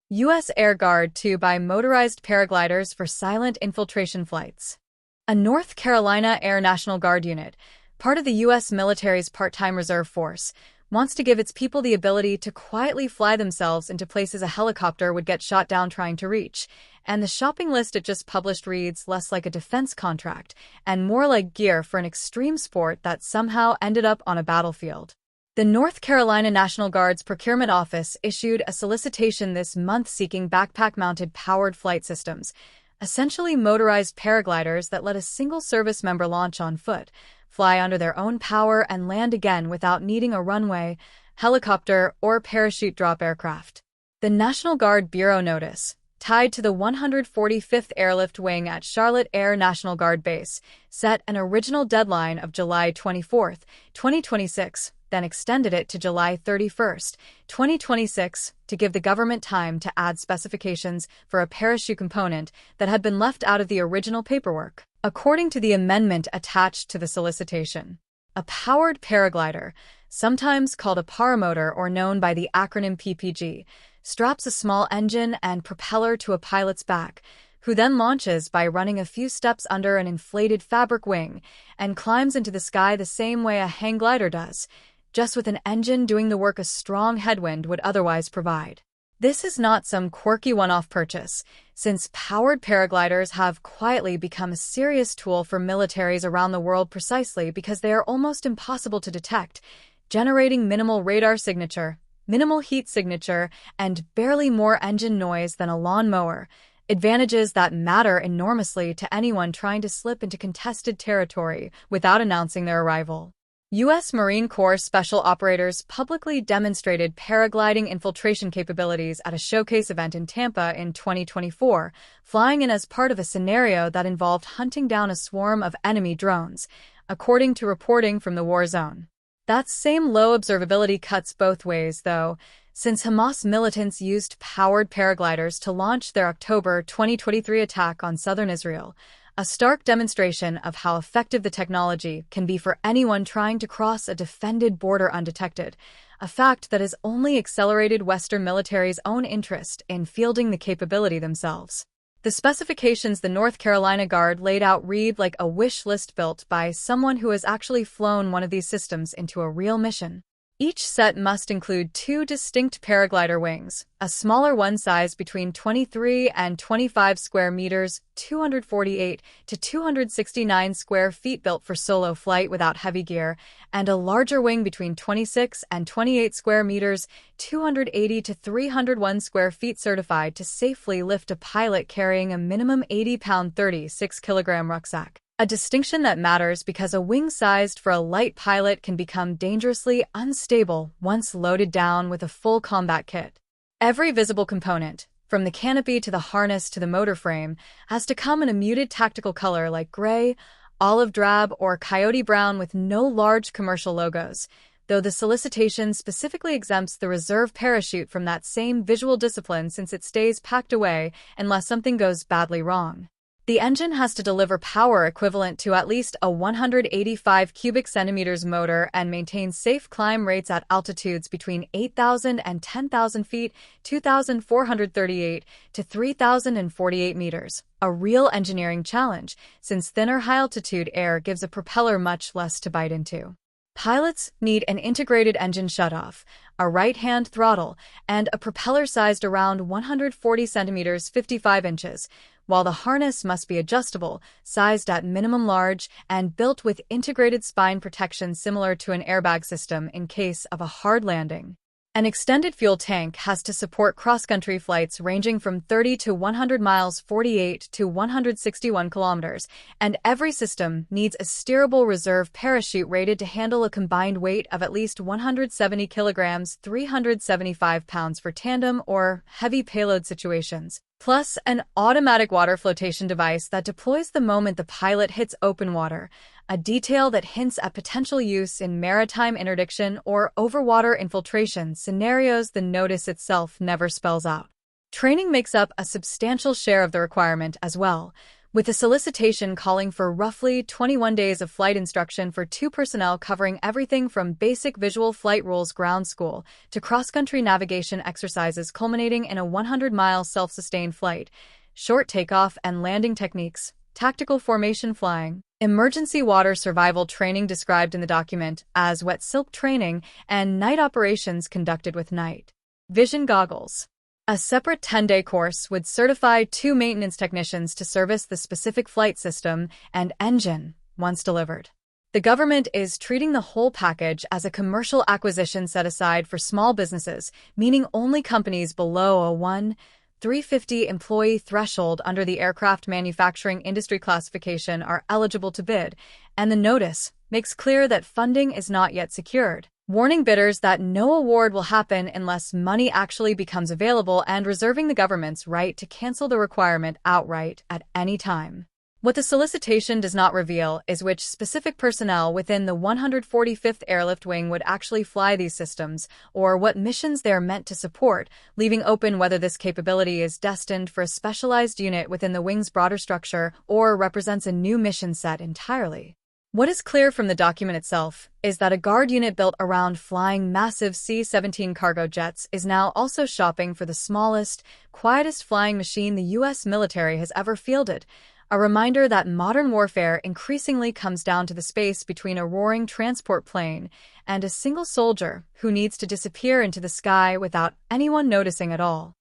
U.S. Air Guard to buy motorized paragliders for silent infiltration flights. A North Carolina Air National Guard unit, part of the U.S. military's part-time reserve force, wants to give its people the ability to quietly fly themselves into places a helicopter would get shot down trying to reach. And the shopping list it just published reads less like a defense contract and more like gear for an extreme sport that somehow ended up on a battlefield. The North Carolina National Guard's procurement office issued a solicitation this month seeking backpack-mounted powered flight systems, essentially motorized paragliders that let a single service member launch on foot, fly under their own power, and land again without needing a runway, helicopter, or parachute drop aircraft. The National Guard Bureau notice, tied to the 145th Airlift Wing at Charlotte Air National Guard Base, set an original deadline of July 24, 2026, then extended it to July 31, 2026, to give the government time to add specifications for a parachute component that had been left out of the original paperwork. According to the amendment attached to the solicitation, a powered paraglider, sometimes called a paramotor or known by the acronym PPG, straps a small engine and propeller to a pilot's back, who then launches by running a few steps under an inflated fabric wing and climbs into the sky the same way a hang glider does, just with an engine doing the work a strong headwind would otherwise provide. This is not some quirky one-off purchase, since powered paragliders have quietly become a serious tool for militaries around the world precisely because they are almost impossible to detect, generating minimal radar signature, minimal heat signature, and barely more engine noise than a lawnmower, advantages that matter enormously to anyone trying to slip into contested territory without announcing their arrival. U.S. Marine Corps Special Operators publicly demonstrated paragliding infiltration capabilities at a showcase event in Tampa in 2024, flying in as part of a scenario that involved hunting down a swarm of enemy drones, according to reporting from the war zone. That same low observability cuts both ways, though, since Hamas militants used powered paragliders to launch their October 2023 attack on southern Israel, a stark demonstration of how effective the technology can be for anyone trying to cross a defended border undetected, a fact that has only accelerated Western military's own interest in fielding the capability themselves. The specifications the North Carolina Guard laid out read like a wish list built by someone who has actually flown one of these systems into a real mission. Each set must include two distinct paraglider wings, a smaller one size between 23 and 25 square meters, 248 to 269 square feet built for solo flight without heavy gear, and a larger wing between 26 and 28 square meters, 280 to 301 square feet certified to safely lift a pilot carrying a minimum 80-pound 36-kilogram rucksack. A distinction that matters because a wing sized for a light pilot can become dangerously unstable once loaded down with a full combat kit. Every visible component, from the canopy to the harness to the motor frame, has to come in a muted tactical color like gray, olive drab, or coyote brown with no large commercial logos, though the solicitation specifically exempts the reserve parachute from that same visual discipline since it stays packed away unless something goes badly wrong. The engine has to deliver power equivalent to at least a 185 cubic centimeters motor and maintain safe climb rates at altitudes between 8,000 and 10,000 feet, 2,438 to 3,048 meters, a real engineering challenge, since thinner high-altitude air gives a propeller much less to bite into. Pilots need an integrated engine shutoff, a right-hand throttle, and a propeller sized around 140 centimeters 55 inches, while the harness must be adjustable, sized at minimum large, and built with integrated spine protection similar to an airbag system in case of a hard landing. An extended fuel tank has to support cross-country flights ranging from 30 to 100 miles 48 to 161 kilometers, and every system needs a steerable reserve parachute rated to handle a combined weight of at least 170 kilograms 375 pounds for tandem or heavy payload situations, plus an automatic water flotation device that deploys the moment the pilot hits open water, a detail that hints at potential use in maritime interdiction or overwater infiltration scenarios the notice itself never spells out. Training makes up a substantial share of the requirement as well, with a solicitation calling for roughly 21 days of flight instruction for 2 personnel covering everything from basic visual flight rules ground school to cross-country navigation exercises culminating in a 100-mile self-sustained flight, short takeoff and landing techniques, tactical formation flying, emergency water survival training described in the document as wet silk training, and night operations conducted with night vision goggles. A separate 10-day course would certify 2 maintenance technicians to service the specific flight system and engine once delivered. The government is treating the whole package as a commercial acquisition set aside for small businesses, meaning only companies below a 350 employee threshold under the aircraft manufacturing industry classification are eligible to bid, and the notice makes clear that funding is not yet secured, warning bidders that no award will happen unless money actually becomes available and reserving the government's right to cancel the requirement outright at any time. What the solicitation does not reveal is which specific personnel within the 145th Airlift Wing would actually fly these systems, or what missions they are meant to support, leaving open whether this capability is destined for a specialized unit within the wing's broader structure or represents a new mission set entirely. What is clear from the document itself is that a guard unit built around flying massive C-17 cargo jets is now also shopping for the smallest, quietest flying machine the U.S. military has ever fielded, a reminder that modern warfare increasingly comes down to the space between a roaring transport plane and a single soldier who needs to disappear into the sky without anyone noticing at all.